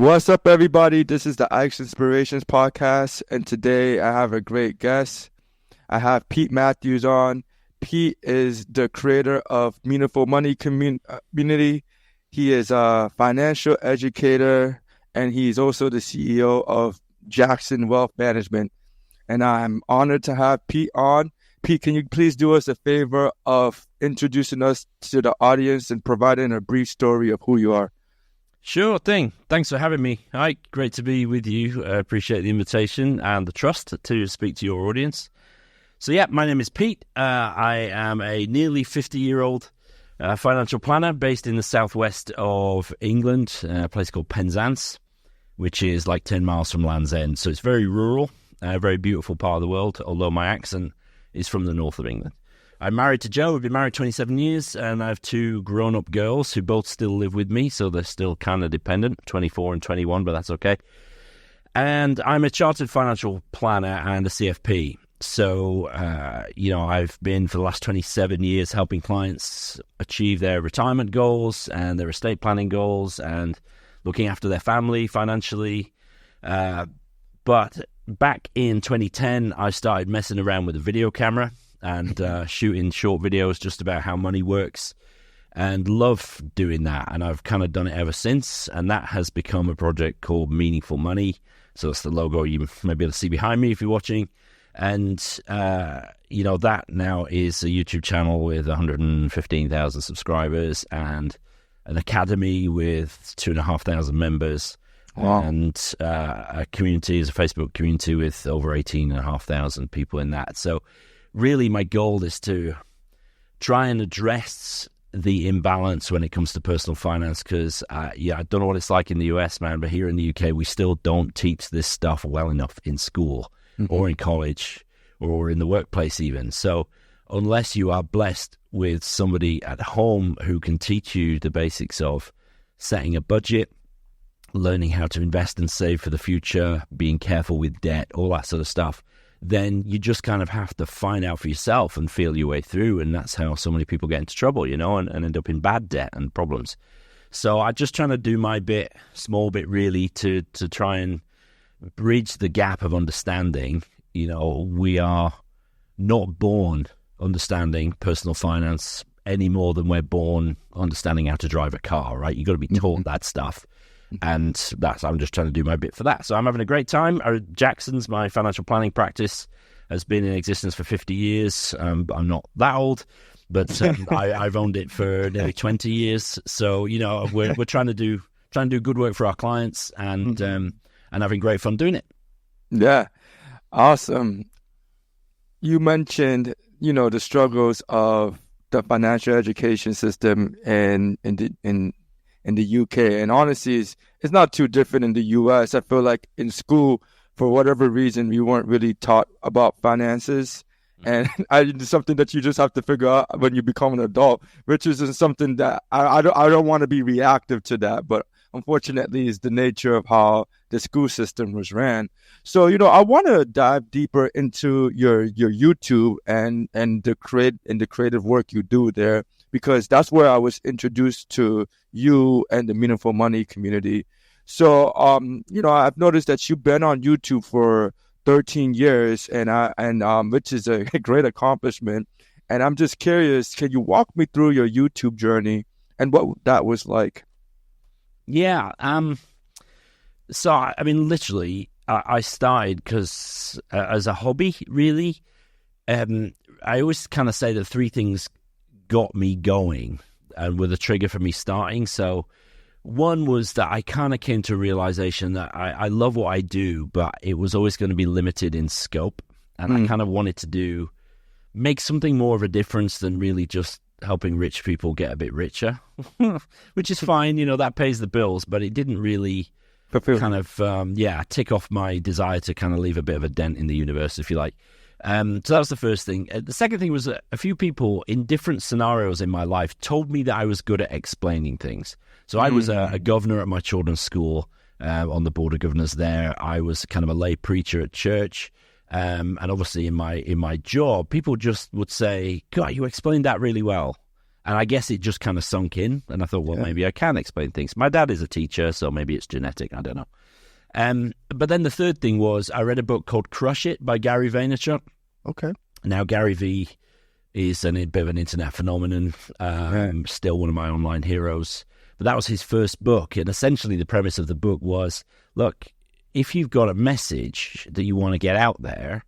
What's up, everybody? This is the Ikesinspirations podcast, and today I have a great guest. I have Pete Matthews on. Pete is the creator of Meaningful Money Community. He is a financial educator, and he's also the CEO of Jackson Wealth Management. And I'm honored to have Pete on. Pete, can you please do us a favor of introducing us to the audience and providing a brief story of who you are? Sure thing. Thanks for having me. Hi, great to be with you. I appreciate the invitation and the trust to speak to your audience. So yeah, my name is Pete. I am a nearly 50-year-old financial planner based in the southwest of England, a place called Penzance, which is like 10 miles from Land's End. So it's very rural, a very beautiful part of the world, although my accent is from the north of England. I'm married to Jo. We've been married 27 years, and I have two grown-up girls who both still live with me, so they're still kind of dependent, 24 and 21, but that's okay. And I'm a chartered financial planner and a CFP. So, I've been for the last 27 years helping clients achieve their retirement goals and their estate planning goals and looking after their family financially. But back in 2010, I started messing around with a video camera and shooting short videos just about how money works, and love doing that. And I've kind of done it ever since, and that has become a project called Meaningful Money. So that's the logo you may be able to see behind me if you're watching. And, that now is a YouTube channel with 115,000 subscribers and an academy with 2,500 members. Wow. And a community is a Facebook community with over 18,500 people in that. So really, my goal is to try and address the imbalance when it comes to personal finance because, I don't know what it's like in the US, man, but here in the UK, we still don't teach this stuff well enough in school or in college or in the workplace even. So unless you are blessed with somebody at home who can teach you the basics of setting a budget, learning how to invest and save for the future, being careful with debt, all that sort of stuff, then you just kind of have to find out for yourself and feel your way through. And that's how so many people get into trouble, and end up in bad debt and problems. So I'm just trying to do my bit, small bit really, to try and bridge the gap of understanding. We are not born understanding personal finance any more than we're born understanding how to drive a car, right? You've got to be taught that stuff. And I'm just trying to do my bit for that. So I'm having a great time. Jackson's, my financial planning practice, has been in existence for 50 years. I'm not that old, but I've owned it for nearly 20 years. So, we're trying to do good work for our clients and having great fun doing it. Yeah. Awesome. You mentioned, the struggles of the financial education system in the UK, and honestly, it's not too different in the US. I feel like in school, for whatever reason, we weren't really taught about finances, and it's something that you just have to figure out when you become an adult, which is something that I don't want to be reactive to that, but unfortunately, is the nature of how the school system was ran. So, I want to dive deeper into your YouTube and the creative work you do there, because that's where I was introduced to you and the Meaningful Money community. So, I've noticed that you've been on YouTube for 13 years, and which is a great accomplishment. And I'm just curious, can you walk me through your YouTube journey and what that was like? Yeah. So, I mean, literally, I started because as a hobby, really. I always kind of say that three things got me going and were the trigger for me starting. So one was that I kind of came to a realization that I love what I do, but it was always going to be limited in scope. And I kind of wanted to make something more of a difference than really just helping rich people get a bit richer, which is fine. That pays the bills, but it didn't really kind of, tick off my desire to kind of leave a bit of a dent in the universe, if you like. So that was the first thing. The second thing was that a few people in different scenarios in my life told me that I was good at explaining things. So I was a governor at my children's school, on the board of governors there. I was kind of a lay preacher at church. And obviously in my job, people just would say, God, you explained that really well. And I guess it just kind of sunk in. And I thought, well, maybe I can explain things. My dad is a teacher, so maybe it's genetic. I don't know. But then the third thing was I read a book called Crush It by Gary Vaynerchuk. Okay. Now, Gary V is a bit of an internet phenomenon, still one of my online heroes. But that was his first book. And essentially the premise of the book was, look, if you've got a message that you want to get out there,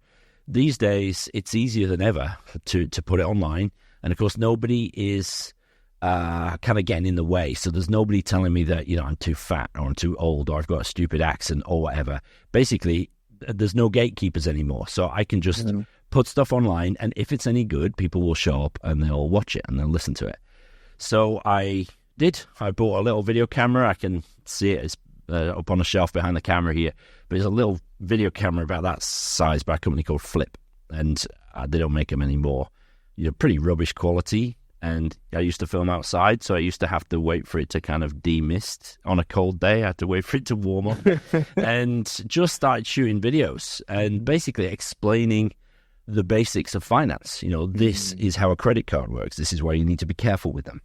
these days it's easier than ever to put it online. And of course, nobody is kind of getting in the way. So there's nobody telling me that, I'm too fat or I'm too old or I've got a stupid accent or whatever. Basically, there's no gatekeepers anymore. So I can just put stuff online. And if it's any good, people will show up and they'll watch it and they'll listen to it. So I did. I bought a little video camera. I can see it. It's up on a shelf behind the camera here. But it's a little video camera about that size by a company called Flip. And they don't make them anymore. Pretty rubbish quality. And I used to film outside, so I used to have to wait for it to kind of demist on a cold day. I had to wait for it to warm up and just started shooting videos and basically explaining the basics of finance. This is how a credit card works. This is why you need to be careful with them.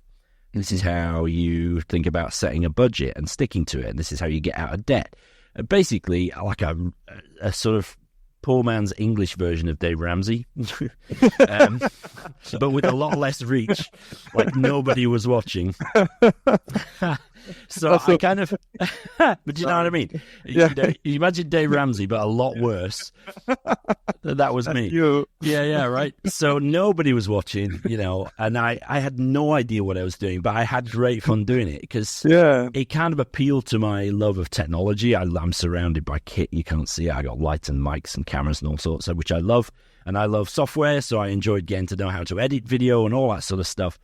This is how you think about setting a budget and sticking to it. And this is how you get out of debt. Basically, like a sort of poor man's English version of Dave Ramsey, but with a lot less reach, like nobody was watching. So I kind of, but you know what I mean? Yeah. You imagine Dave Ramsey, but a lot worse. That was me. Yeah, right. So nobody was watching, and I had no idea what I was doing, but I had great fun doing it because it kind of appealed to my love of technology. I'm surrounded by kit. You can't see it. I got lights and mics and cameras and all sorts, which I love. And I love software, so I enjoyed getting to know how to edit video and all that sort of stuff.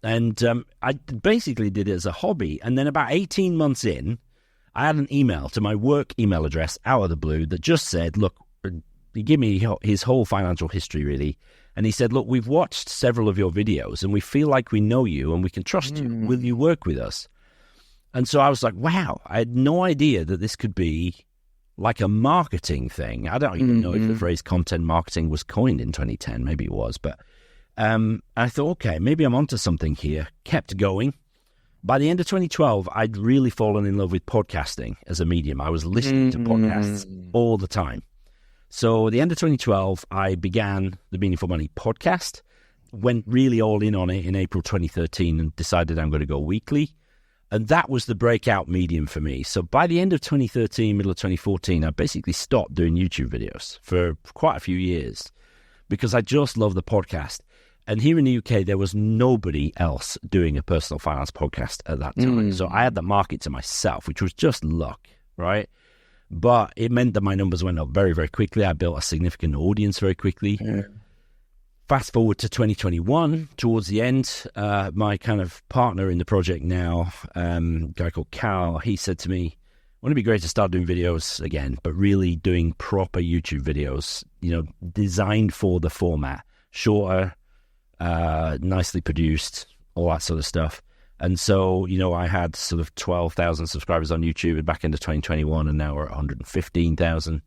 And I basically did it as a hobby. And then about 18 months in, I had an email to my work email address out of the blue that just said, look, he gave me his whole financial history, really. And he said, look, we've watched several of your videos and we feel like we know you and we can trust you. Will you work with us? And so I was like, wow, I had no idea that this could be like a marketing thing. I don't even know if the phrase content marketing was coined in 2010. Maybe it was, but I thought, okay, maybe I'm onto something here. Kept going. By the end of 2012, I'd really fallen in love with podcasting as a medium. I was listening to podcasts all the time. So at the end of 2012, I began the Meaningful Money podcast, went really all in on it in April 2013 and decided I'm going to go weekly. And that was the breakout medium for me. So by the end of 2013, middle of 2014, I basically stopped doing YouTube videos for quite a few years because I just love the podcast. And here in the UK, there was nobody else doing a personal finance podcast at that time. So I had the market to myself, which was just luck, right? But it meant that my numbers went up very, very quickly. I built a significant audience very quickly. Fast forward to 2021, towards the end, my kind of partner in the project now, a guy called Cal, he said to me, wouldn't it be great to start doing videos again, but really doing proper YouTube videos, designed for the format, shorter, nicely produced, all that sort of stuff. And so, I had sort of 12,000 subscribers on YouTube at back end of 2021, and now we're at 115,000.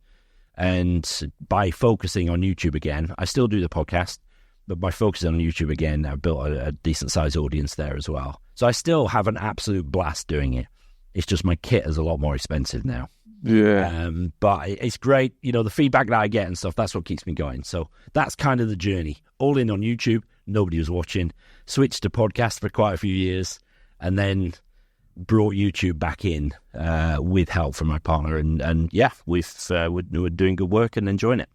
And by focusing on YouTube again, I still do the podcast, but by focusing on YouTube again, I've built a decent sized audience there as well. So I still have an absolute blast doing it. It's just my kit is a lot more expensive now. Yeah. But it's great. The feedback that I get and stuff, that's what keeps me going. So that's kind of the journey. All in on YouTube. Nobody was watching. Switched to podcast for quite a few years. And then brought YouTube back in with help from my partner. And yeah, we're doing good work and enjoying it.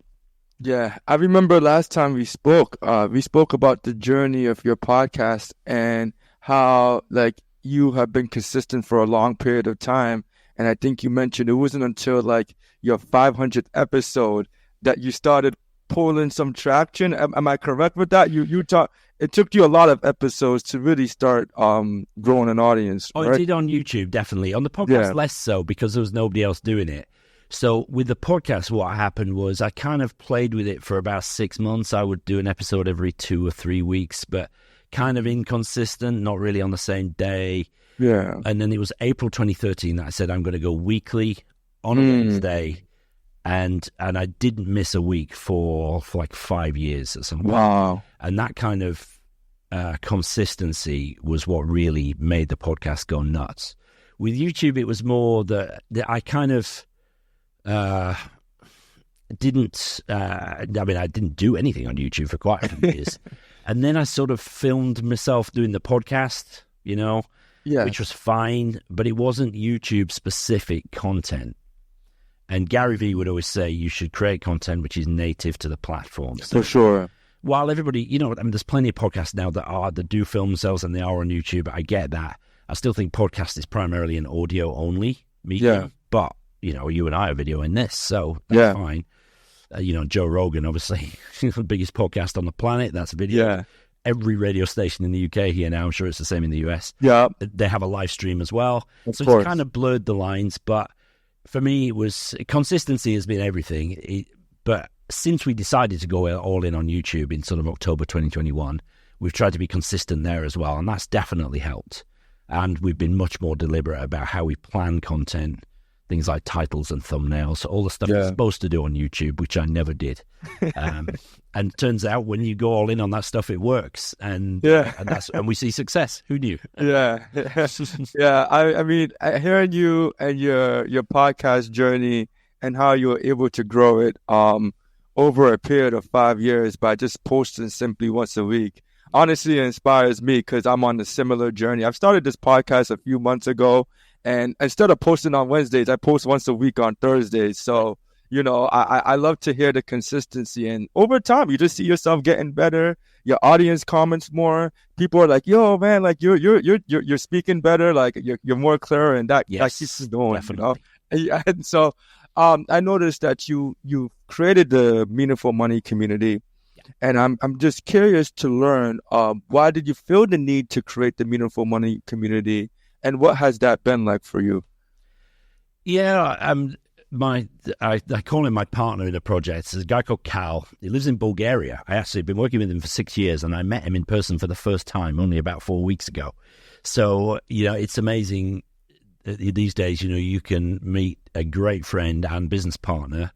Yeah. I remember last time we spoke about the journey of your podcast and how you have been consistent for a long period of time. And I think you mentioned it wasn't until your 500th episode that you started pulling some traction. Am I correct with that? It took you a lot of episodes to really start growing an audience. Oh, right? It did on YouTube, definitely. On the podcast, less so because there was nobody else doing it. So with the podcast, what happened was I kind of played with it for about 6 months. I would do an episode every 2 or 3 weeks, but kind of inconsistent, not really on the same day. Yeah. And then it was April 2013 that I said I'm going to go weekly on a Wednesday. And I didn't miss a week for like 5 years at some point. Wow. And that kind of consistency was what really made the podcast go nuts. With YouTube, it was more that I kind of didn't. I didn't do anything on YouTube for quite a few years, and then I sort of filmed myself doing the podcast, which was fine, but it wasn't YouTube specific content. And Gary Vee would always say you should create content which is native to the platform. So, for sure. While everybody, there's plenty of podcasts now that do film themselves and they are on YouTube. I get that. I still think podcast is primarily an audio only medium. Yeah. But, you and I are videoing this, so that's fine. Joe Rogan, obviously, the biggest podcast on the planet, that's video. Yeah. Every radio station in the UK here now, I'm sure it's the same in the US. Yeah. They have a live stream as well. Of so course. It's kind of blurred the lines, but for me, it was consistency has been everything. But since we decided to go all in on YouTube in sort of October 2021, we've tried to be consistent there as well, and that's definitely helped. And we've been much more deliberate about how we plan content, things like titles and thumbnails, all the stuff you're supposed to do on YouTube, which I never did. And it turns out when you go all in on that stuff, it works, and we see success. Who knew? Yeah. I mean, hearing you and your podcast journey and how you were able to grow it over a period of 5 years by just posting simply once a week, honestly inspires me because I'm on a similar journey. I've started this podcast a few months ago, and instead of posting on Wednesdays, I post once a week on Thursdays. So, I love to hear the consistency, and over time, you just see yourself getting better. Your audience comments more. People are like, "Yo, man, like you're speaking better. Like you're more clear," and that keeps us going. Definitely. And so, I noticed that you created the Meaningful Money community, and I'm just curious to learn why did you feel the need to create the Meaningful Money community, and what has that been like for you? Yeah, I call him my partner in the project. There's a guy called Cal. He lives in Bulgaria. I actually been working with him for 6 years, and I met him in person for the first time only about 4 weeks ago. So, it's amazing these days, you can meet a great friend and business partner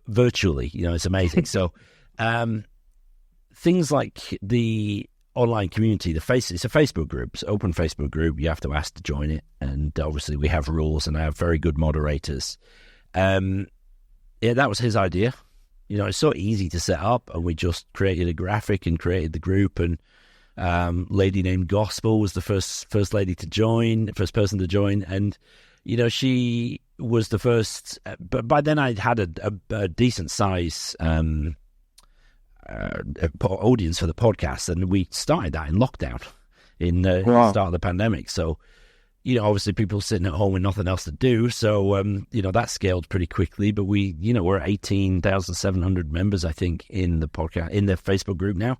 virtually. It's amazing. So things like the online community, it's a Facebook group. It's an open Facebook group. You have to ask to join it. And obviously we have rules, and I have very good moderators. That was his idea. It's so easy to set up, and we just created a graphic and created the group. And lady named Gospel was the first person to join. And, she was the first, but by then I'd had a decent size audience for the podcast, and we started that in lockdown in the start of the pandemic. So, obviously people sitting at home with nothing else to do. So, that scaled pretty quickly, but we're at 18,700 members, I think, in the podcast, in the Facebook group now.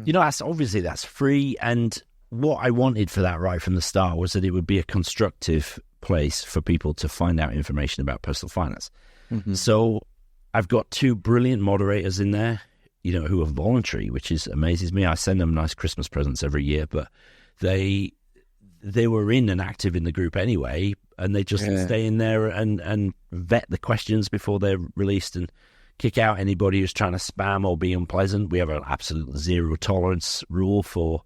Yeah. That's free. And what I wanted for that right from the start was that it would be a constructive place for people to find out information about personal finance. Mm-hmm. So I've got 2 brilliant moderators in there, who are voluntary, which amazes me. I send them nice Christmas presents every year, but they were in and active in the group anyway, and they just stay in there and vet the questions before they're released and kick out anybody who's trying to spam or be unpleasant. We have an absolute zero tolerance rule for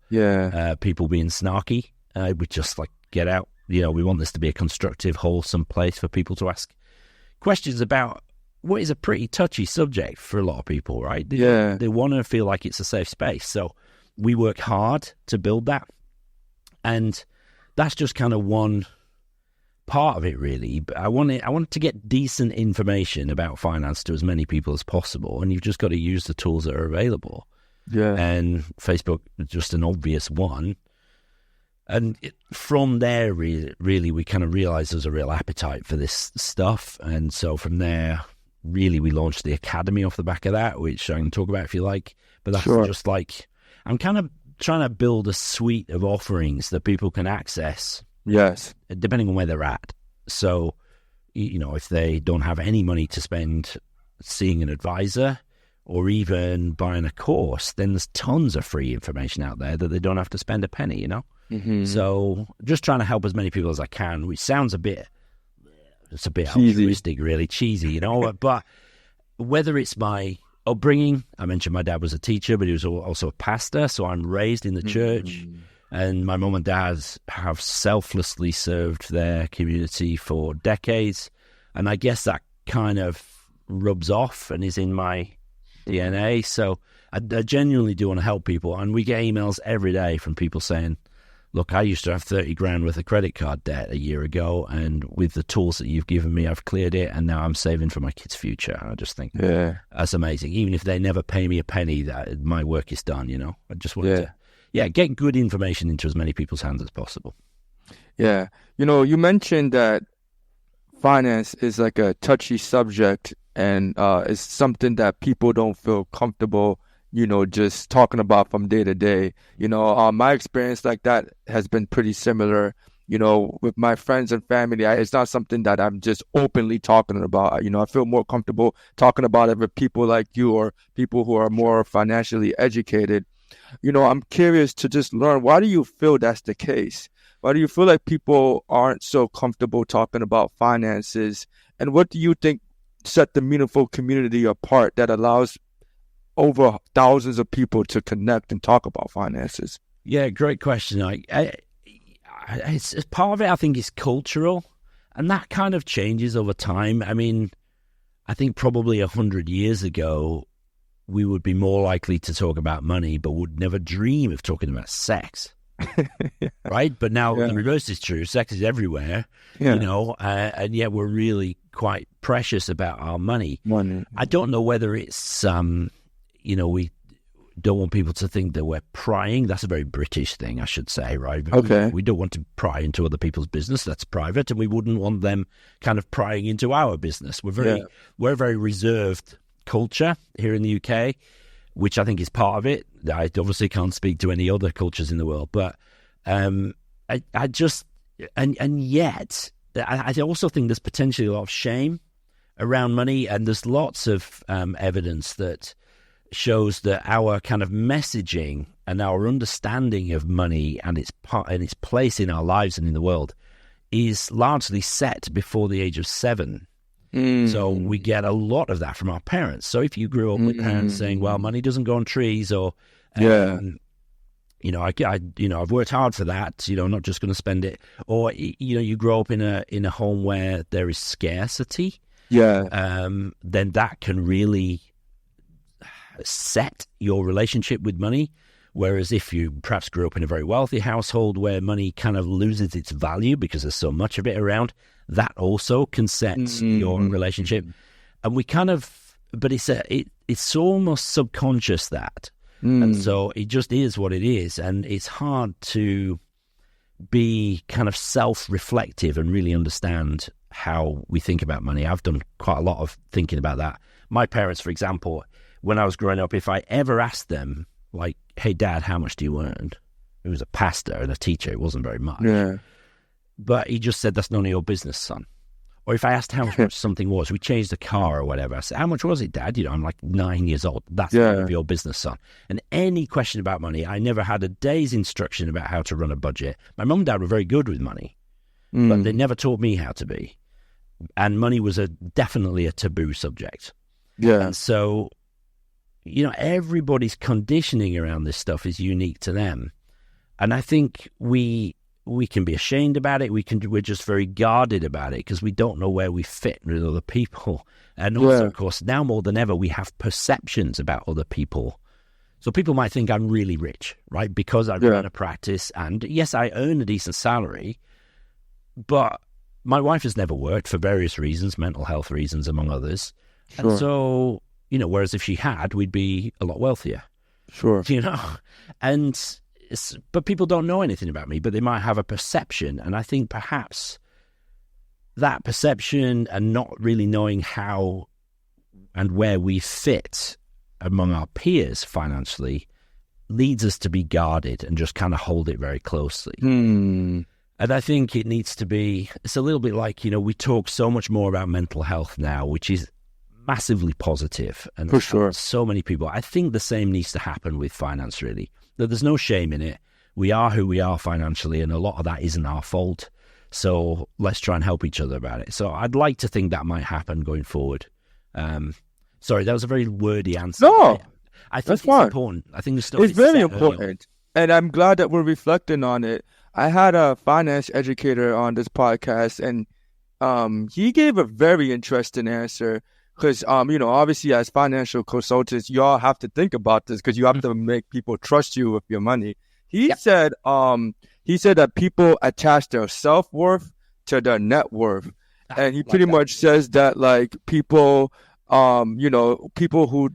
people being snarky. We just get out. We want this to be a constructive, wholesome place for people to ask questions about what is a pretty touchy subject for a lot of people, right? They want to feel like it's a safe space. So we work hard to build that. And that's just kind of one part of it, really. But I wanted to get decent information about finance to as many people as possible. And you've just got to use the tools that are available. Yeah. And Facebook is just an obvious one. And from there, really, we kind of realized there's a real appetite for this stuff. And so from there, really, we launched the Academy off the back of that, which I can talk about if you like. But that's just I'm kind of trying to build a suite of offerings that people can access. Yes. Depending on where they're at. So, if they don't have any money to spend seeing an advisor or even buying a course, then there's tons of free information out there that they don't have to spend a penny, Mm-hmm. So just trying to help as many people as I can, which sounds a bit cheesy. Altruistic, really cheesy, but whether it's my upbringing, I mentioned my dad was a teacher, but he was also a pastor. So I'm raised in the church, and my mom and dad have selflessly served their community for decades. And I guess that kind of rubs off and is in my DNA. So I genuinely do want to help people. And we get emails every day from people saying, look, I used to have 30 grand worth of credit card debt a year ago, and with the tools that you've given me, I've cleared it, and now I'm saving for my kids' future. I just think that's amazing. Even if they never pay me a penny, that my work is done, I just want to get good information into as many people's hands as possible. Yeah. You mentioned that finance is like a touchy subject, and it's something that people don't feel comfortable just talking about from day to day. My experience like that has been pretty similar. With my friends and family, it's not something that I'm just openly talking about. I feel more comfortable talking about it with people like you or people who are more financially educated. I'm curious to just learn, why do you feel that's the case? Why do you feel like people aren't so comfortable talking about finances? And what do you think set the meaningful community apart that allows over thousands of people to connect and talk about finances? Yeah, great question. It's part of it, I think, is cultural, and that kind of changes over time. I mean, I think probably 100 years ago, we would be more likely to talk about money, but would never dream of talking about sex. Right? But now the reverse is true. Sex is everywhere, and yet we're really quite precious about our money. I don't know whether it's we don't want people to think that we're prying. That's a very British thing, I should say, right? Okay. We don't want to pry into other people's business. That's private, and we wouldn't want them kind of prying into our business. We're a very reserved culture here in the UK, which I think is part of it. I obviously can't speak to any other cultures in the world, but I also think there's potentially a lot of shame around money, and there's lots of evidence that shows that our kind of messaging and our understanding of money and its place in our lives and in the world is largely set before the age of 7. So we get a lot of that from our parents. So if you grew up with parents saying, well, money doesn't go on trees, or I've worked hard for that, I'm not just going to spend it, or you grow up in a home where there is scarcity, then that can really set your relationship with money. Whereas if you perhaps grew up in a very wealthy household where money kind of loses its value because there's so much of it around, that also can set your relationship. And we kind of, but it's almost subconscious, that. And so it just is what it is. And it's hard to be kind of self-reflective and really understand how we think about money. I've done quite a lot of thinking about that. My parents, for example, when I was growing up, if I ever asked them, like, hey, Dad, how much do you earn? He was a pastor and a teacher. It wasn't very much. Yeah. But he just said, that's none of your business, son. Or if I asked how much something was, we changed the car or whatever. I said, how much was it, Dad? I'm like 9 years old. That's none of your business, son. And any question about money, I never had a day's instruction about how to run a budget. My mum and dad were very good with money, but they never taught me how to be. And money was definitely a taboo subject. Yeah. And so, everybody's conditioning around this stuff is unique to them. And I think we can be ashamed about it. We're just very guarded about it because we don't know where we fit with other people. And also, of course, now more than ever, we have perceptions about other people. So people might think I'm really rich, right? Because I run a practice, and yes, I earn a decent salary, but my wife has never worked for various reasons, mental health reasons, among others. Sure. And so, whereas if she had, we'd be a lot wealthier. Sure. But people don't know anything about me, but they might have a perception. And I think perhaps that perception and not really knowing how and where we fit among our peers financially leads us to be guarded and just kind of hold it very closely. And I think it needs to be, it's a little bit like, we talk so much more about mental health now, which is massively positive. And for sure, so many people, I think the same needs to happen with finance, really. There's no shame in it. We are who we are financially, and a lot of that isn't our fault. So let's try and help each other about it. So I'd like to think that might happen going forward. Sorry, that was a very wordy answer. No, I think that's it's fine. important. I think the stuff It's is very set important. And I'm glad that we're reflecting on it. I had a finance educator on this podcast, and he gave a very interesting answer because, obviously as financial consultants, you all have to think about this because you have to make people trust you with your money. He said that people attach their self-worth to their net worth. And he pretty much says that like people, people who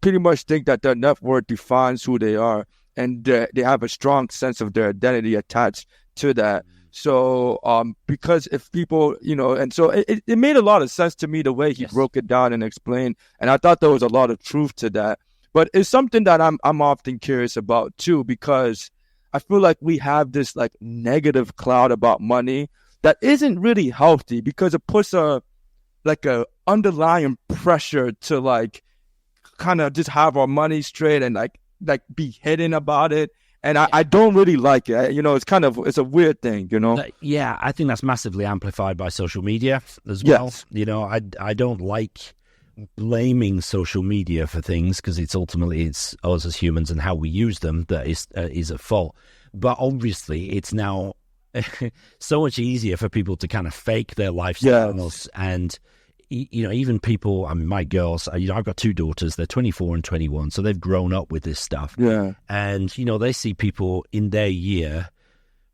pretty much think that their net worth defines who they are, and they have a strong sense of their identity attached to that. So, because if people, and so it made a lot of sense to me the way he broke it down and explained, and I thought there was a lot of truth to that. But it's something that I'm often curious about too, because I feel like we have this like negative cloud about money that isn't really healthy, because it puts a underlying pressure to like kind of just have our money straight and like be hidden about it. And I don't really like it. It's a weird thing, Yeah, I think that's massively amplified by social media as well. Yes. I don't like blaming social media for things, because it's us as humans and how we use them that is at fault. But obviously it's now so much easier for people to kind of fake their lifestyles. And even people, I mean, my girls, I've got two daughters, they're 24 and 21, so they've grown up with this stuff. Yeah. And they see people in their year,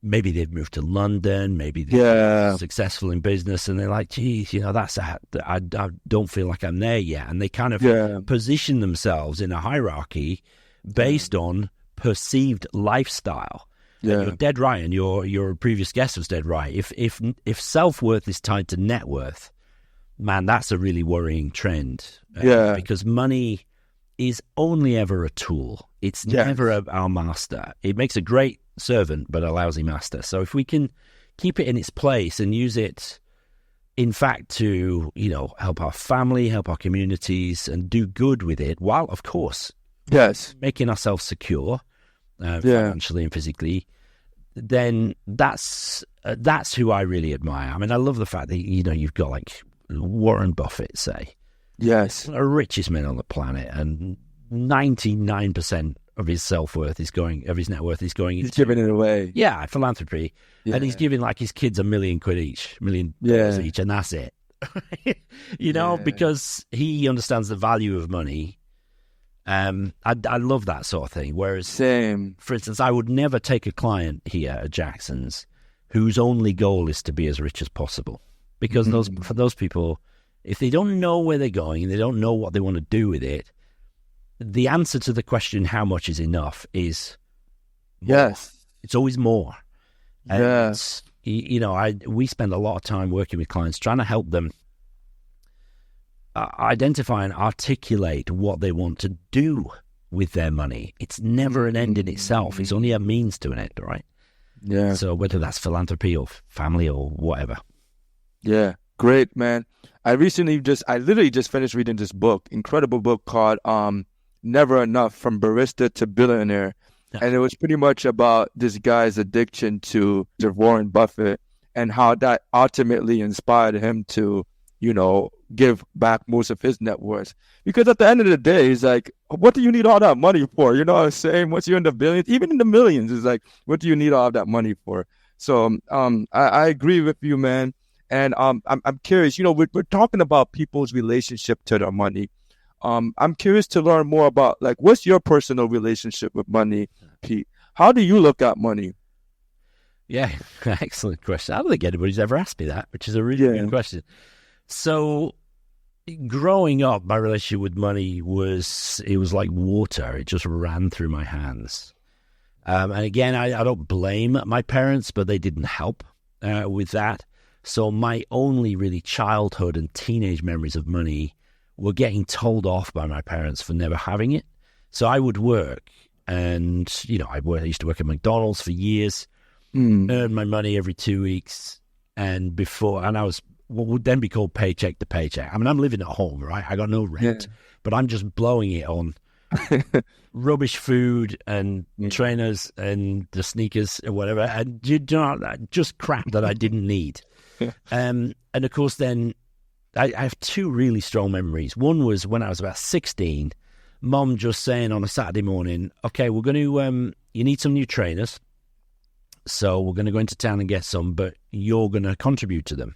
maybe they've moved to London, maybe they're successful in business, and they're like, geez, I don't feel like I'm there yet. And they kind of position themselves in a hierarchy based on perceived lifestyle. Yeah. And you're dead right, and your previous guest was dead right. If self-worth is tied to net worth, man, that's a really worrying trend. Because money is only ever a tool. It's never our master. It makes a great servant, but a lousy master. So if we can keep it in its place and use it, in fact, to help our family, help our communities, and do good with it, while of course making ourselves secure financially and physically, then that's who I really admire. I mean, I love the fact that you've got like Warren Buffett, say, the richest man on the planet, and 99% of his self-worth is going, of his net worth is going he's giving it away. Philanthropy. And he's giving like his kids $1 million each, $1 million each, and that's it. Because he understands the value of money. I love that sort of thing. Whereas, for instance, I would never take a client here at Jackson's whose only goal is to be as rich as possible. Because for those people, if they don't know where they're going and they don't know what they want to do with it, the answer to the question, how much is enough, is more. It's always more. And we spend a lot of time working with clients trying to help them identify and articulate what they want to do with their money. It's never an end in itself. It's only a means to an end, right? Yeah. So whether that's philanthropy or family or whatever. Yeah, great, man. I literally just finished reading this book, incredible book called Never Enough, From Barista to Billionaire. And it was pretty much about this guy's addiction to Warren Buffett and how that ultimately inspired him to, give back most of his net worth. Because at the end of the day, it's like, what do you need all that money for? You know what I'm saying? Once you're in the billions, even in the millions, it's like, what do you need all that money for? So I agree with you, man. And I'm curious, we're talking about people's relationship to their money. I'm curious to learn more about, like, what's your personal relationship with money, Pete? How do you look at money? Yeah, excellent question. I don't think anybody's ever asked me that, which is a really good question. So growing up, my relationship with money was like water. It just ran through my hands. And again, I don't blame my parents, but they didn't help with that. So my only really childhood and teenage memories of money were getting told off by my parents for never having it. So I would work, and I used to work at McDonald's for years, earn my money every 2 weeks, and I was what would then be called paycheck to paycheck. I mean, I'm living at home, right? I got no rent, but I'm just blowing it on rubbish food and trainers and the sneakers or whatever, and just crap that I didn't need. And of course, then I have two really strong memories. One was when I was about 16, Mom just saying on a Saturday morning, okay, we're going to, you need some new trainers. So we're going to go into town and get some, but you're going to contribute to them.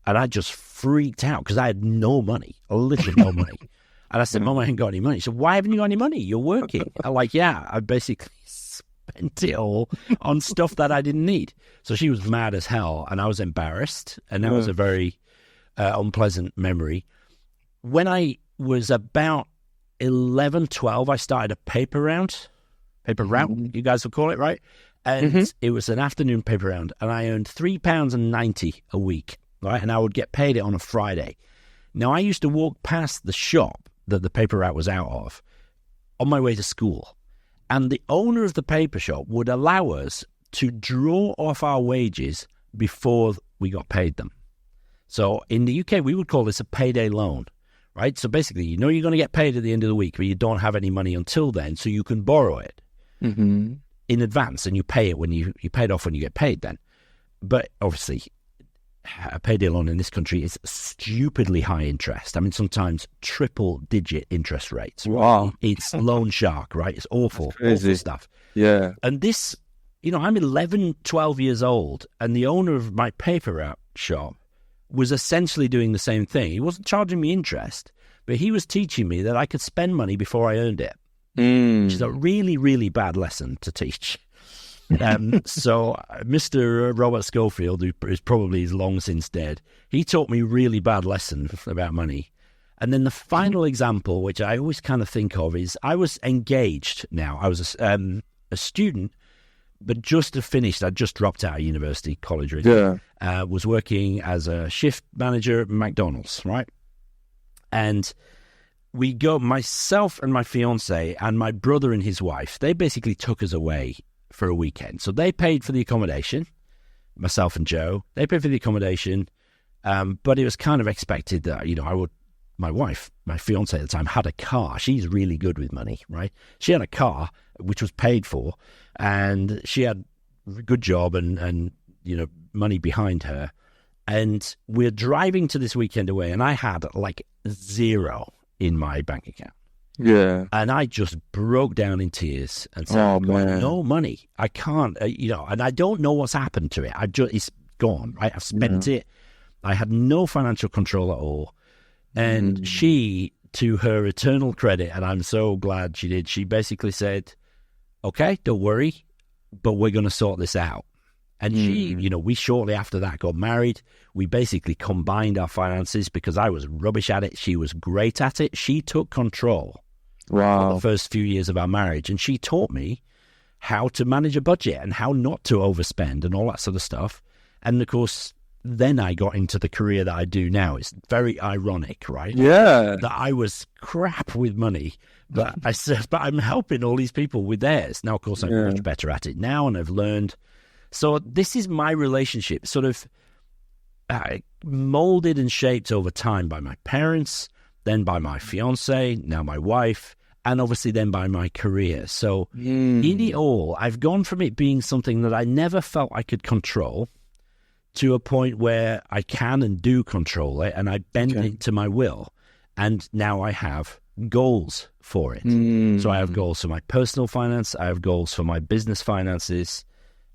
And I just freaked out because I had no money, literally no money. And I said, Mom, I ain't got any money. She said, why haven't you got any money? You're working. I'm like, yeah, I basically spent it all on stuff that I didn't need. So she was mad as hell, and I was embarrassed. And that was a very unpleasant memory. When I was about 11, 12, I started a paper route, you guys will call it, right? And it was an afternoon paper round, and I earned £3.90 a week, right? And I would get paid it on a Friday. Now, I used to walk past the shop that the paper route was out of on my way to school, and the owner of the paper shop would allow us to draw off our wages before we got paid them. So in the UK, we would call this a payday loan, right? So basically, you know you're going to get paid at the end of the week, but you don't have any money until then, so you can borrow it in advance, and you pay it when you pay it off when you get paid then. But obviously, a payday loan in this country is stupidly high interest. I mean, sometimes triple-digit interest rates. Wow. It's loan shark, right? It's awful, awful stuff. Yeah. And this, I'm 11, 12 years old, and the owner of my paper route shop was essentially doing the same thing. He wasn't charging me interest, but he was teaching me that I could spend money before I earned it, which is a really, really bad lesson to teach. So Mr. Robert Schofield, who is probably long since dead, he taught me really bad lessons about money. And then the final example, which I always kind of think of, is I was engaged now. I was a student, but just finished. I just dropped out of university, college, really. Yeah. Was working as a shift manager at McDonald's, right? And we go, myself and my fiance and my brother and his wife, they basically took us away for a weekend. So they paid for the accommodation, myself and Joe. They paid for the accommodation, but it was kind of expected that, my wife, my fiance at the time, had a car. She's really good with money, right? She had a car, which was paid for, and she had a good job and money behind her. And we're driving to this weekend away, and I had like zero in my bank account. Yeah. And I just broke down in tears and said, I've got no money. I can't, and I don't know what's happened to it. It's gone, right? I've spent it. I had no financial control at all. And she, to her eternal credit, and I'm so glad she did, she basically said, okay, don't worry, but we're going to sort this out. And she, we shortly after that got married. We basically combined our finances because I was rubbish at it. She was great at it. She took control for the first few years of our marriage. And she taught me how to manage a budget and how not to overspend and all that sort of stuff. And of course, then I got into the career that I do now. It's very ironic, right? Yeah. That I was crap with money, but I'm helping all these people with theirs. Now, of course, I'm much better at it now, and I've learned. So this is my relationship, sort of molded and shaped over time by my parents, then by my fiance, now my wife, and obviously then by my career. So in it all, I've gone from it being something that I never felt I could control to a point where I can and do control it, and I bend it to my will. And now I have goals for it. So I have goals for my personal finance, I have goals for my business finances,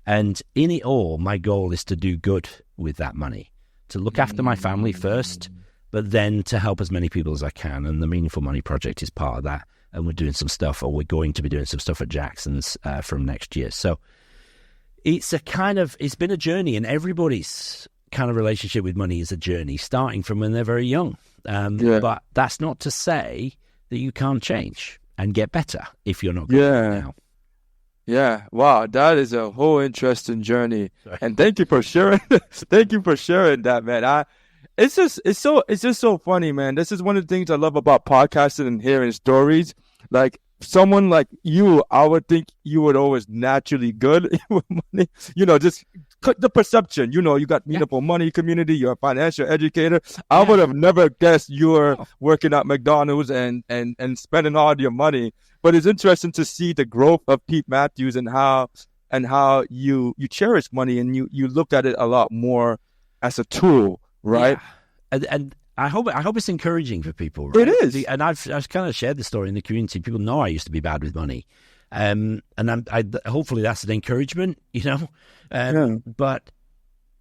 and in it all, my goal is to do good with that money, to look after my family first, but then to help as many people as I can. And the Meaningful Money Project is part of that. And we're doing some stuff, or we're going to be doing some stuff at Jackson's from next year. So it's been a journey, and everybody's kind of relationship with money is a journey, starting from when they're very young. But that's not to say that you can't change and get better if you're not good at it now. Yeah. Wow. That is a whole interesting journey. Sorry. And thank you for sharing. Thank you for sharing that, man. It's just so funny, man. This is one of the things I love about podcasting and hearing stories. Like someone like you, I would think you would always naturally good with money. Just the perception. You got Meaningful Money community. You're a financial educator. I would have never guessed you were working at McDonald's and spending all your money. But it's interesting to see the growth of Pete Matthews and how you cherish money, and you look at it a lot more as a tool, right? Yeah. And I hope it's encouraging for people. Right? It is. And I've kind of shared the story in the community. People know I used to be bad with money. And hopefully that's an encouragement, But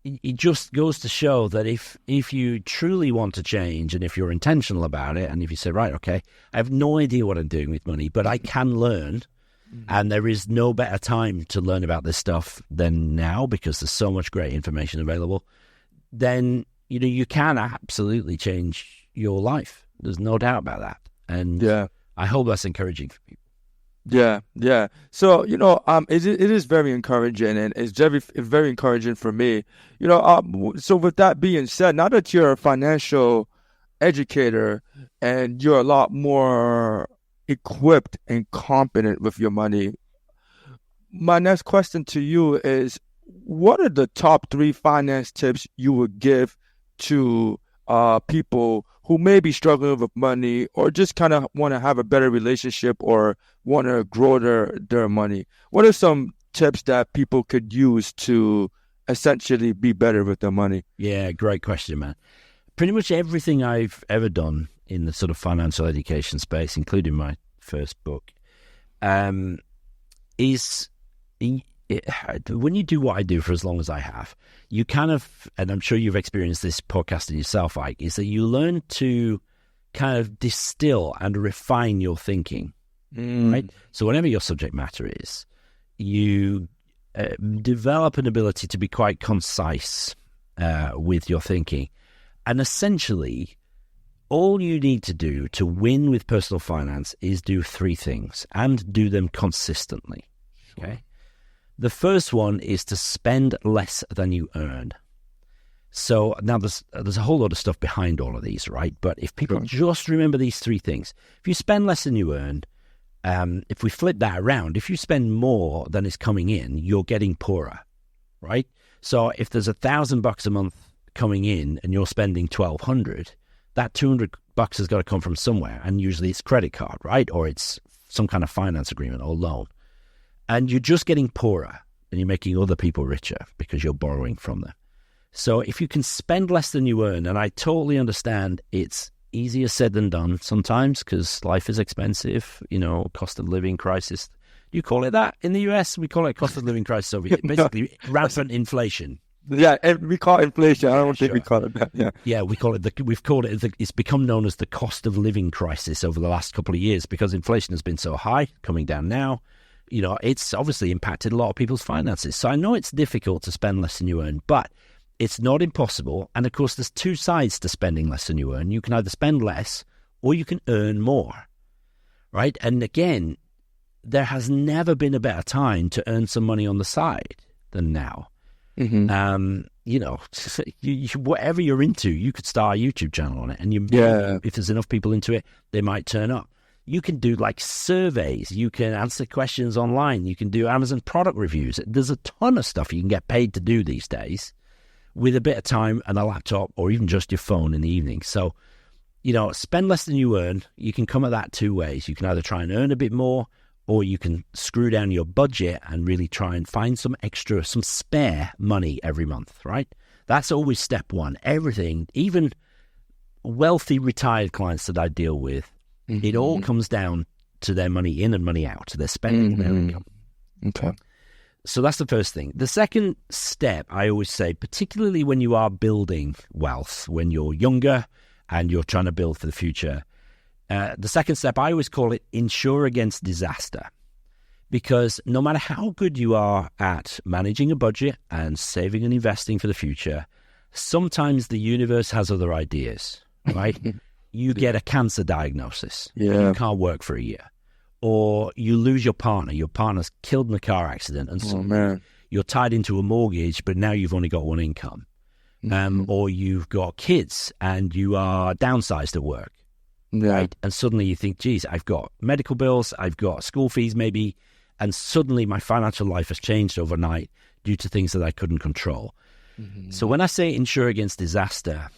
it just goes to show that if you truly want to change and if you're intentional about it, and if you say, right, okay, I have no idea what I'm doing with money, but I can learn, and there is no better time to learn about this stuff than now because there's so much great information available, then, you can absolutely change your life. There's no doubt about that. And I hope that's encouraging for people. Yeah. So, it is very encouraging, and it's very encouraging for me. So with that being said, now that you're a financial educator and you're a lot more equipped and competent with your money, my next question to you is, what are the top 3 finance tips you would give to people who may be struggling with money or just kind of want to have a better relationship or want to grow their money? What are some tips that people could use to essentially be better with their money? Yeah, great question, man. Pretty much everything I've ever done in the sort of financial education space, including my first book, is when you do what I do for as long as I have, you kind of, and I'm sure you've experienced this podcasting yourself, Ike, is that you learn to kind of distill and refine your thinking, right? So whatever your subject matter is, you develop an ability to be quite concise with your thinking. And essentially, all you need to do to win with personal finance is do 3 things and do them consistently, okay? The first one is to spend less than you earn. So now there's a whole lot of stuff behind all of these, right? But if people just remember these 3 things, if you spend less than you earn, if we flip that around, if you spend more than is coming in, you're getting poorer, right? So if there's $1,000 a month coming in and you're spending $1,200, that $200 has got to come from somewhere, and usually it's credit card, right? Or it's some kind of finance agreement or loan. And you're just getting poorer, and you're making other people richer because you're borrowing from them. So if you can spend less than you earn, and I totally understand it's easier said than done sometimes because life is expensive, cost of living crisis. Do you call it that in the US? We call it cost of living crisis over here. Basically, rampant inflation. Yeah, and we call it inflation. I don't think we call it that. Yeah, we call it it's become known as the cost of living crisis over the last couple of years because inflation has been so high, coming down now. It's obviously impacted a lot of people's finances. So I know it's difficult to spend less than you earn, but it's not impossible. And of course, there's 2 sides to spending less than you earn. You can either spend less or you can earn more, right? And again, there has never been a better time to earn some money on the side than now. Mm-hmm. Whatever you're into, you could start a YouTube channel on it. And if there's enough people into it, they might turn up. You can do like surveys. You can answer questions online. You can do Amazon product reviews. There's a ton of stuff you can get paid to do these days with a bit of time and a laptop or even just your phone in the evening. So, spend less than you earn. You can come at that 2 ways. You can either try and earn a bit more, or you can screw down your budget and really try and find some spare money every month, right? That's always step 1. Everything, even wealthy retired clients that I deal with, it all comes down to their money in and money out, their spending, their income. Okay. So that's the first thing. The second step, I always say, particularly when you are building wealth, when you're younger and you're trying to build for the future, the second step, I always call it insure against disaster. Because no matter how good you are at managing a budget and saving and investing for the future, sometimes the universe has other ideas, right? You get a cancer diagnosis. Yeah. You can't work for a year. Or you lose your partner. Your partner's killed in a car accident. And you're tied into a mortgage, but now you've only got one income. Or you've got kids and you are downsized at work. Yeah. Right? And suddenly you think, geez, I've got medical bills, I've got school fees maybe, and suddenly my financial life has changed overnight due to things that I couldn't control. So when I say insure against disaster,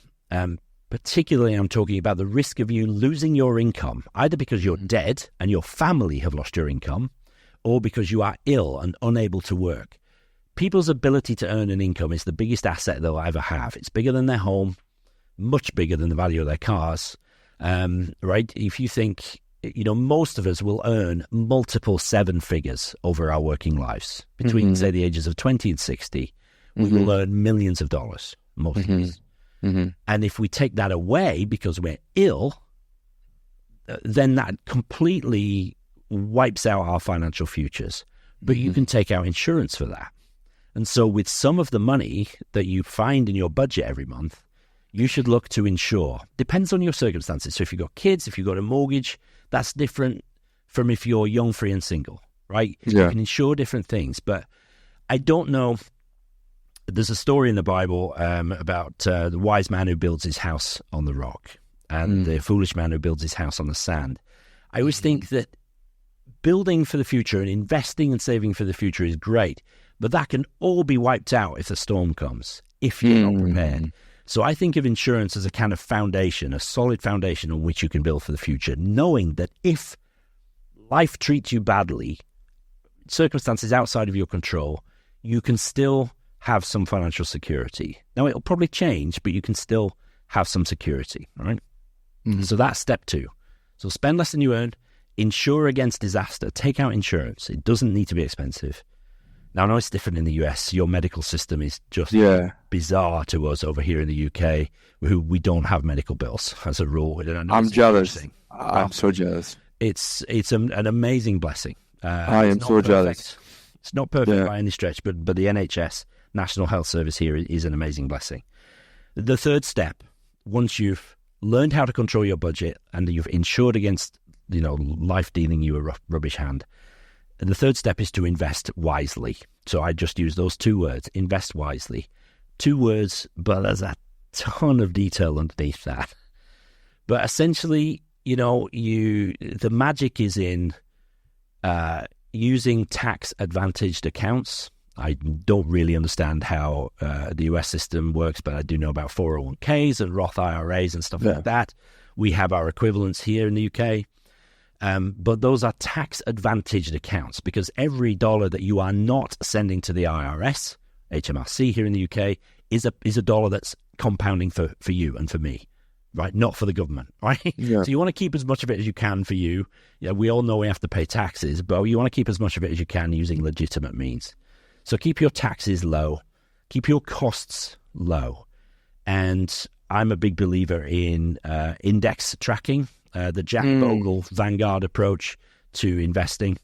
particularly I'm talking about the risk of you losing your income, either because you're dead and your family have lost your income, or because you are ill and unable to work. People's ability to earn an income is the biggest asset they'll ever have. It's bigger than their home, much bigger than the value of their cars, right? If you think, most of us will earn multiple seven figures over our working lives. Between, say, the ages of 20 and 60, we will earn millions of dollars, most of us. And if we take that away because we're ill, then that completely wipes out our financial futures. But you can take out insurance for that. And so with some of the money that you find in your budget every month, you should look to insure. Depends on your circumstances. So if you've got kids, if you've got a mortgage, that's different from if you're young, free and single, right? Yeah. You can insure different things. But I don't know. There's a story in the Bible about the wise man who builds his house on the rock and the foolish man who builds his house on the sand. I always think that building for the future and investing and saving for the future is great, but that can all be wiped out if the storm comes, if you're not prepared. So I think of insurance as a kind of foundation, a solid foundation on which you can build for the future, knowing that if life treats you badly, circumstances outside of your control, you can still have some financial security. Now, it'll probably change, but you can still have some security, all right? So that's step 2. So spend less than you earn, insure against disaster, take out insurance. It doesn't need to be expensive. Now, I know it's different in the US. Your medical system is just bizarre to us over here in the UK, who we don't have medical bills as a rule. I'm jealous. I'm so jealous. It's an amazing blessing. I am so jealous. It's not perfect by any stretch, but the NHS, National Health Service here, is an amazing blessing. The third step, once you've learned how to control your budget and you've insured against life dealing you a rubbish hand, and the third step is to invest wisely. So I just use those 2 words, invest wisely. 2 words, but there's a ton of detail underneath that. But essentially, the magic is in using tax-advantaged accounts. I don't really understand how the US system works, but I do know about 401ks and Roth IRAs and stuff like that. We have our equivalents here in the UK. But those are tax-advantaged accounts because every dollar that you are not sending to the IRS, HMRC here in the UK, is a dollar that's compounding for you and for me, right? Not for the government, right? Yeah. So you want to keep as much of it as you can for you. Yeah, we all know we have to pay taxes, but you want to keep as much of it as you can using legitimate means. So keep your taxes low, keep your costs low. And I'm a big believer in index tracking. The Jack Bogle Vanguard approach to investing.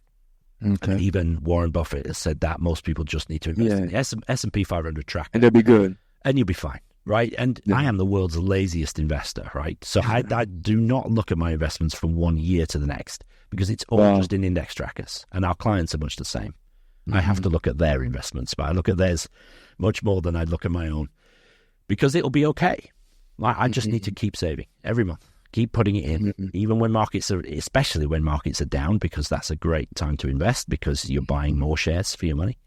Okay. Even Warren Buffett has said that most people just need to invest in the S&P 500 tracker. And they'll be good. And you'll be fine, right? And I am the world's laziest investor, right? So I do not look at my investments from one year to the next because it's all just in index trackers. And our clients are much the same. I have to look at their investments, but I look at theirs much more than I look at my own because it'll be okay. I just need to keep saving every month. Keep putting it in, even when especially when markets are down, because that's a great time to invest because you're buying more shares for your money.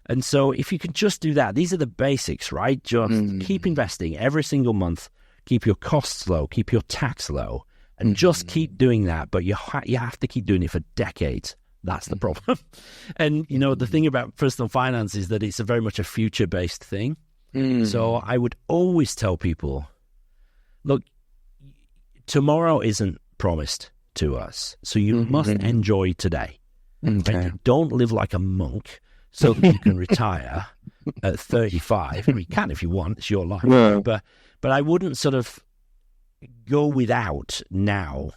And so if you can just do that, these are the basics, right? Just keep investing every single month, keep your costs low, keep your tax low, and just keep doing that. But you have to keep doing it for decades. That's the problem. And, the thing about personal finance is that it's very much a future-based thing. So I would always tell people, look, tomorrow isn't promised to us, so you must enjoy today. Okay. Right? Don't live like a monk so that you can retire at 35. You can if you want, it's your life. Yeah. But I wouldn't sort of go without now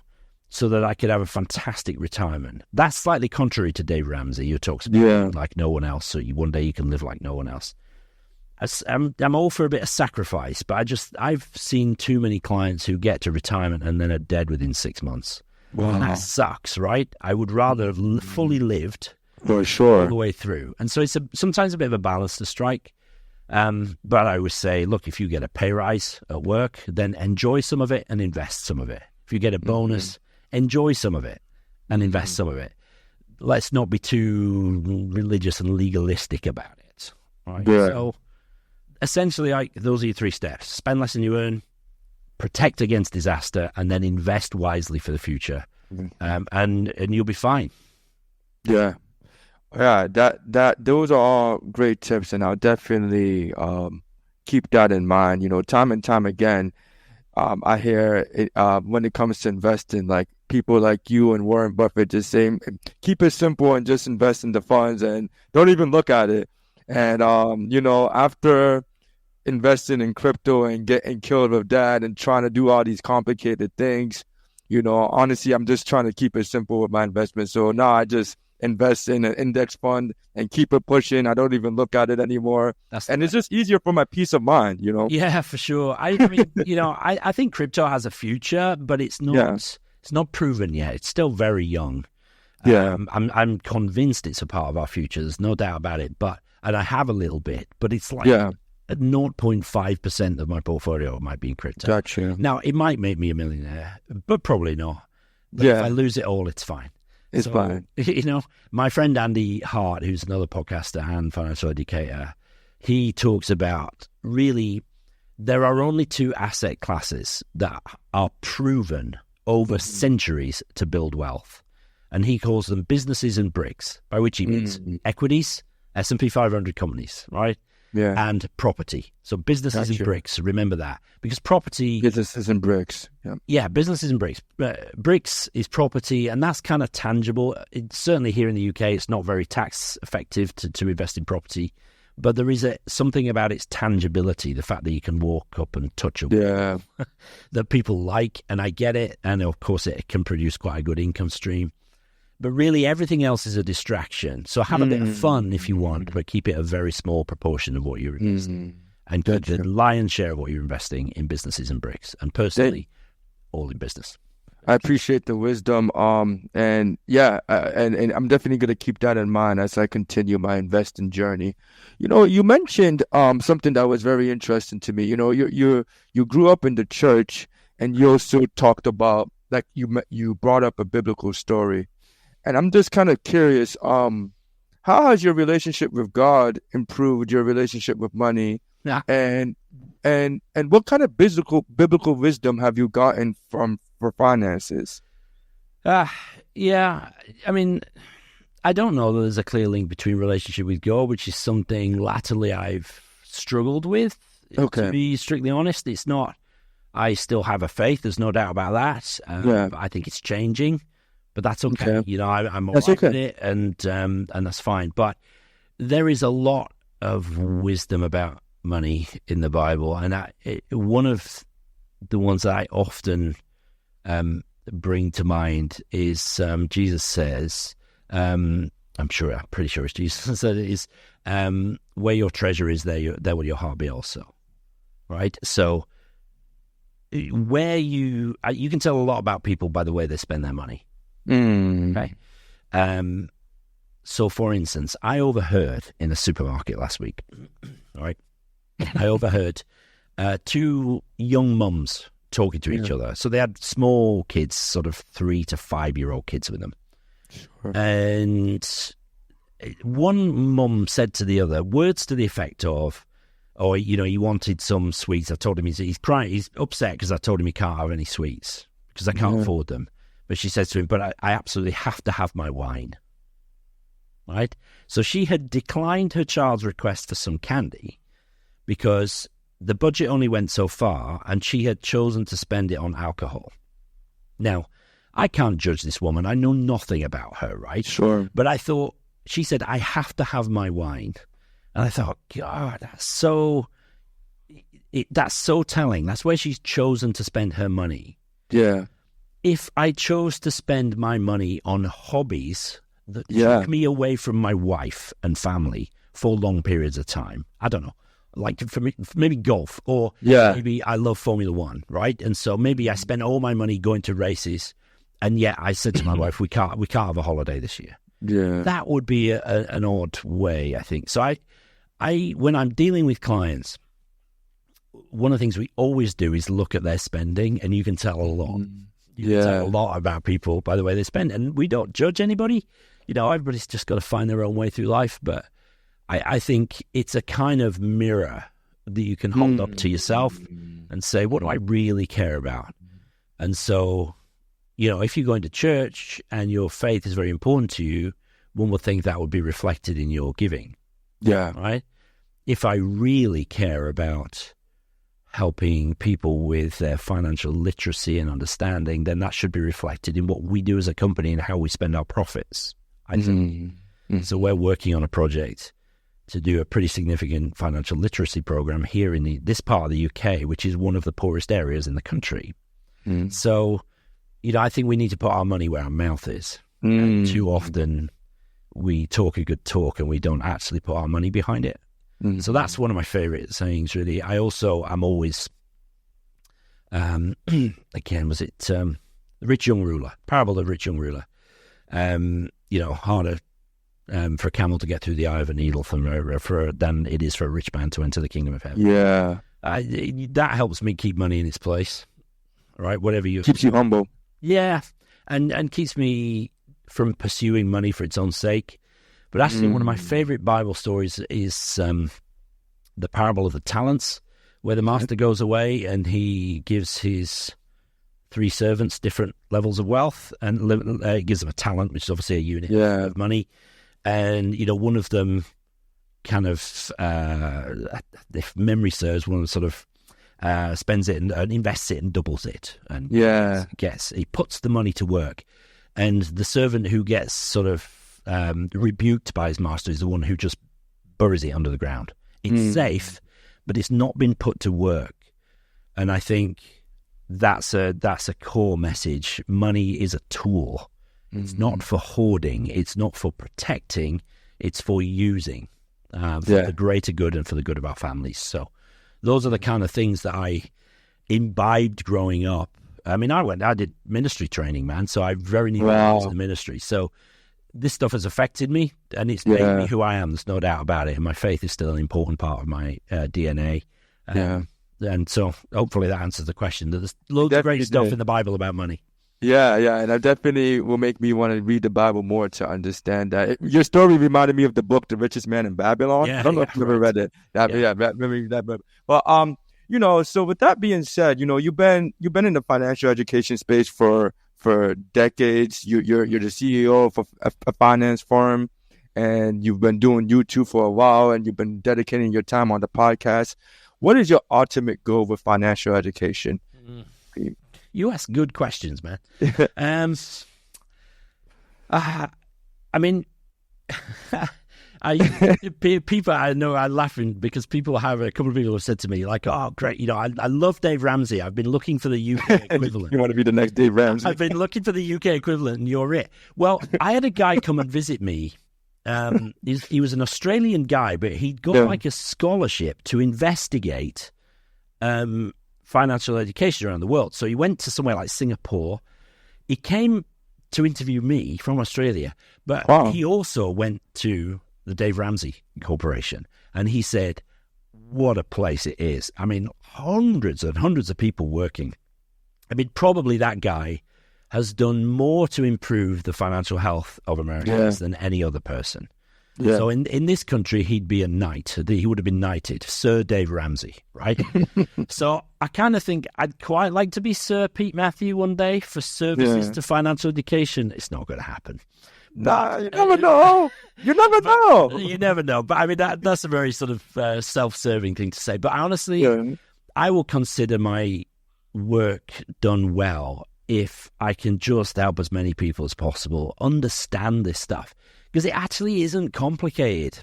so that I could have a fantastic retirement. That's slightly contrary to Dave Ramsey, who talks about like no one else, so one day you can live like no one else. I'm all for a bit of sacrifice, but I've seen too many clients who get to retirement and then are dead within 6 months. Wow. And that sucks, right? I would rather have fully lived for sure all the way through. And so it's sometimes a bit of a balance to strike. But I would say, look, if you get a pay rise at work, then enjoy some of it and invest some of it. If you get a bonus, enjoy some of it and invest some of it. Let's not be too religious and legalistic about it. Right? Yeah. So essentially, those are your 3 steps. Spend less than you earn, protect against disaster, and then invest wisely for the future. And you'll be fine. Yeah. Yeah, those are all great tips, and I'll definitely keep that in mind. Time and time again, I hear it, when it comes to investing, like people like you and Warren Buffett just saying, keep it simple and just invest in the funds and don't even look at it. And after investing in crypto and getting killed with that and trying to do all these complicated things, honestly, I'm just trying to keep it simple with my investment. So now I just invest in an index fund and keep it pushing. I don't even look at it anymore. It's just easier for my peace of mind, Yeah, for sure. I mean, I think crypto has a future, but it's not proven yet. It's still very young. Yeah. I'm convinced it's a part of our future. There's no doubt about it. And I have a little bit, but it's like 0.5% of my portfolio might be in crypto. Gotcha. Now, it might make me a millionaire, but probably not. But if I lose it all, it's fine. It's fine. My friend Andy Hart, who's another podcaster and financial educator, he talks about really there are only two asset classes that are proven over centuries to build wealth. And he calls them businesses and bricks, by which he means equities, S&P 500 companies, right? Yeah. And property. So businesses and bricks, remember that. Because property... Businesses and bricks. Yeah, businesses and bricks. Bricks is property, and that's kind of tangible. Certainly here in the UK, it's not very tax effective to invest in property. But there is something about its tangibility, the fact that you can walk up and touch it, that people like, and I get it. And of course, it can produce quite a good income stream. But really, everything else is a distraction. So have a bit of fun if you want, but keep it a very small proportion of what you're investing. And keep the lion's share of what you're investing in businesses and bricks. And personally, all in business. I appreciate the wisdom. And I'm definitely going to keep that in mind as I continue my investing journey. You mentioned something that was very interesting to me. You grew up in the church, and you also talked about, like, you brought up a biblical story. And I'm just kind of curious, how has your relationship with God improved your relationship with money? Yeah. And what kind of biblical wisdom have you gotten for finances? Yeah. I mean, I don't know that there's a clear link between relationship with God, which is something latterly I've struggled with. Okay. To be strictly honest, it's not. I still have a faith. There's no doubt about that. I think it's changing. But that's okay. I'm all right with it, and that's fine. But there is a lot of wisdom about money in the Bible, and one of the ones that I often bring to mind is Jesus says, I'm pretty sure it's Jesus that it is, where your treasure is, there will your heart be also. Right? So where you can tell a lot about people by the way they spend their money. Okay. So, for instance, I overheard in a supermarket last week. All right, I overheard two young mums talking to each other. So they had small kids, sort of 3 to 5 year old kids with them. Sure. And one mum said to the other words to the effect of, "Oh, he wanted some sweets. I told him he's crying. He's upset because I told him he can't have any sweets because I can't afford them." But she says to him, "But I absolutely have to have my wine." Right? So she had declined her child's request for some candy because the budget only went so far and she had chosen to spend it on alcohol. Now, I can't judge this woman. I know nothing about her, right? Sure. But I thought, she said, "I have to have my wine." And I thought, God, that's so telling. That's where she's chosen to spend her money. Yeah. If I chose to spend my money on hobbies that took me away from my wife and family for long periods of time, I don't know, like for me, maybe golf, or maybe I love Formula One, right? And so maybe I spent all my money going to races, and yet I said to my wife, we can't have a holiday this year. Yeah, that would be an odd way, I think. So I when I'm dealing with clients, one of the things we always do is look at their spending, and you can tell a lot. You can tell a lot about people by the way they spend, and we don't judge anybody. Everybody's just got to find their own way through life. But I think it's a kind of mirror that you can hold up to yourself and say, what do I really care about? And so, if you're going to church and your faith is very important to you, one would think that would be reflected in your giving. Yeah. Right? If I really care about helping people with their financial literacy and understanding, then that should be reflected in what we do as a company and how we spend our profits, I think. So we're working on a project to do a pretty significant financial literacy program here in this part of the UK, which is one of the poorest areas in the country. So, I think we need to put our money where our mouth is. And too often we talk a good talk and we don't actually put our money behind it. So that's one of my favorite sayings, really. I'm always, again, was it the rich young ruler, parable of the rich young ruler? Harder for a camel to get through the eye of a needle than it is for a rich man to enter the kingdom of heaven. Yeah. That helps me keep money in its place, right? Keeps you humble. Yeah, and keeps me from pursuing money for its own sake. But actually, one of my favorite Bible stories is the parable of the talents, where the master goes away and he gives his 3 servants different levels of wealth, and he gives them a talent, which is obviously a unit of money. And, one of them kind of, if memory serves, one of them sort of spends it and invests it and doubles it. And he puts the money to work. And the servant who gets sort of rebuked by his master is the one who just buries it under the ground. It's safe, but it's not been put to work. And I think that's a core message. Money is a tool. It's not for hoarding. It's not for protecting. It's for using for the greater good and for the good of our families. So those are the kind of things that I imbibed growing up. I mean, I did ministry training, man, so I very nearly went into the ministry. So this stuff has affected me, and it's made me who I am. There's no doubt about it. And my faith is still an important part of my DNA. And so hopefully that answers the question. There's loads of great stuff in the Bible about money. Yeah, and I definitely will make me want to read the Bible more to understand that. Your story reminded me of the book, The Richest Man in Babylon. I don't know if you've ever read it. Well, so with that being said, you've been in the financial education space for decades. You're the CEO of a finance firm, and you've been doing YouTube for a while, and you've been dedicating your time on the podcast. What is your ultimate goal with financial education? You ask good questions, man. I mean, people I know are laughing because a couple of people have said to me, like, oh, great, I love Dave Ramsey. I've been looking for the UK equivalent. You want to be the next Dave Ramsey? I've been looking for the UK equivalent, and you're it. Well, I had a guy come and visit me. He was an Australian guy, but he'd got like a scholarship to investigate financial education around the world. So he went to somewhere like Singapore. He came to interview me from Australia, but he also went to the Dave Ramsey Corporation, and he said, what a place it is. I mean, hundreds and hundreds of people working. I mean, probably that guy has done more to improve the financial health of Americans than any other person. Yeah. So in this country, he'd be a knight. He would have been knighted, Sir Dave Ramsey, right? So I kind of think I'd quite like to be Sir Pete Matthew one day for services to financial education. It's not going to happen. Nah, you never know. You never know. You never know. But I mean, that's a very sort of self-serving thing to say. But honestly, I will consider my work done well if I can just help as many people as possible understand this stuff. Because it actually isn't complicated.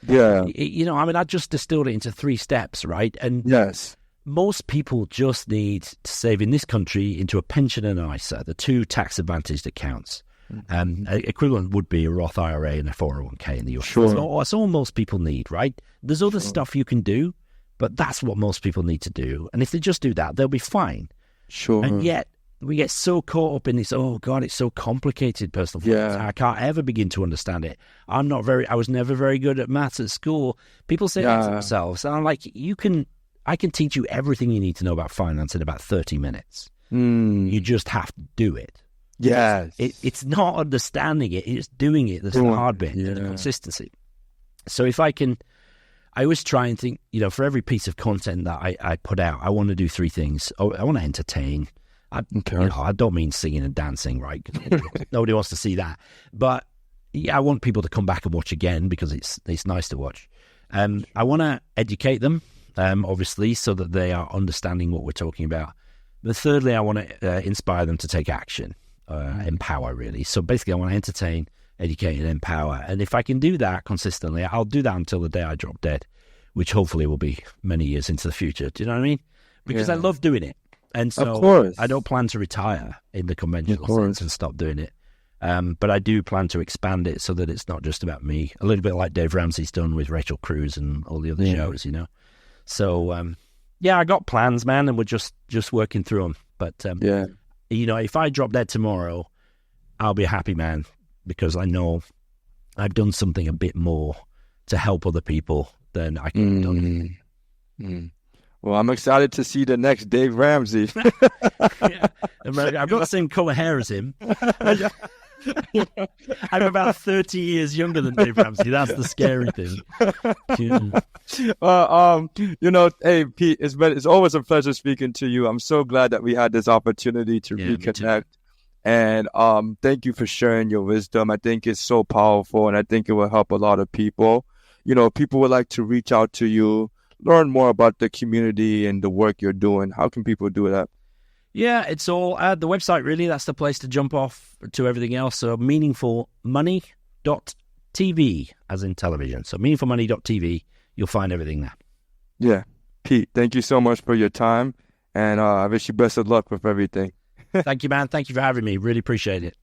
Yeah. I mean, I just distilled it into 3 steps, right? And most people just need to save in this country into a pension and an ISA, the 2 tax-advantaged accounts. Equivalent would be a Roth IRA and a 401k in the US. Sure. That's all most people need, right? There's other stuff you can do, but that's what most people need to do. And if they just do that, they'll be fine. Sure. And yet, we get so caught up in this, oh God, it's so complicated, personal finance. I can't ever begin to understand it. I was never very good at maths at school. People say that to themselves. And I'm like, I can teach you everything you need to know about finance in about 30 minutes. You just have to do it. Yes. It's not understanding it, it's doing it. That's the hard bit, the consistency. So if I always try and think, for every piece of content that I put out, I want to do 3 things. I want to entertain. I don't mean singing and dancing, right? Nobody wants to see that. But I want people to come back and watch again because it's nice to watch. I want to educate them. obviously, so that they are understanding what we're talking about. But thirdly, I want to inspire them to take action, empower, really. So basically, I want to entertain, educate, and empower. And if I can do that consistently, I'll do that until the day I drop dead, which hopefully will be many years into the future. Do you know what I mean? Because I love doing it. And so I don't plan to retire in the conventional sense and stop doing it. But I do plan to expand it so that it's not just about me, a little bit like Dave Ramsey's done with Rachel Cruz and all the other shows, you know. So, I got plans, man, and we're just working through them. But, you know, if I drop dead tomorrow, I'll be a happy man because I know I've done something a bit more to help other people than I could have done. Well, I'm excited to see the next Dave Ramsey. I've got the same color hair as him. I'm about 30 years younger than Dave Ramsey. That's the scary thing. You know, hey, Pete, it's always a pleasure speaking to you. I'm so glad that we had this opportunity to reconnect. And thank you for sharing your wisdom. I think it's so powerful, and I think it will help a lot of people. You know, people would like to reach out to you, learn more about the community and the work you're doing. How can people do that? Yeah, it's all at the website, really. That's the place to jump off to everything else. So meaningfulmoney.tv, as in television. So meaningfulmoney.tv, you'll find everything there. Yeah. Pete, thank you so much for your time. And I wish you best of luck with everything. Thank you, man. Thank you for having me. Really appreciate it.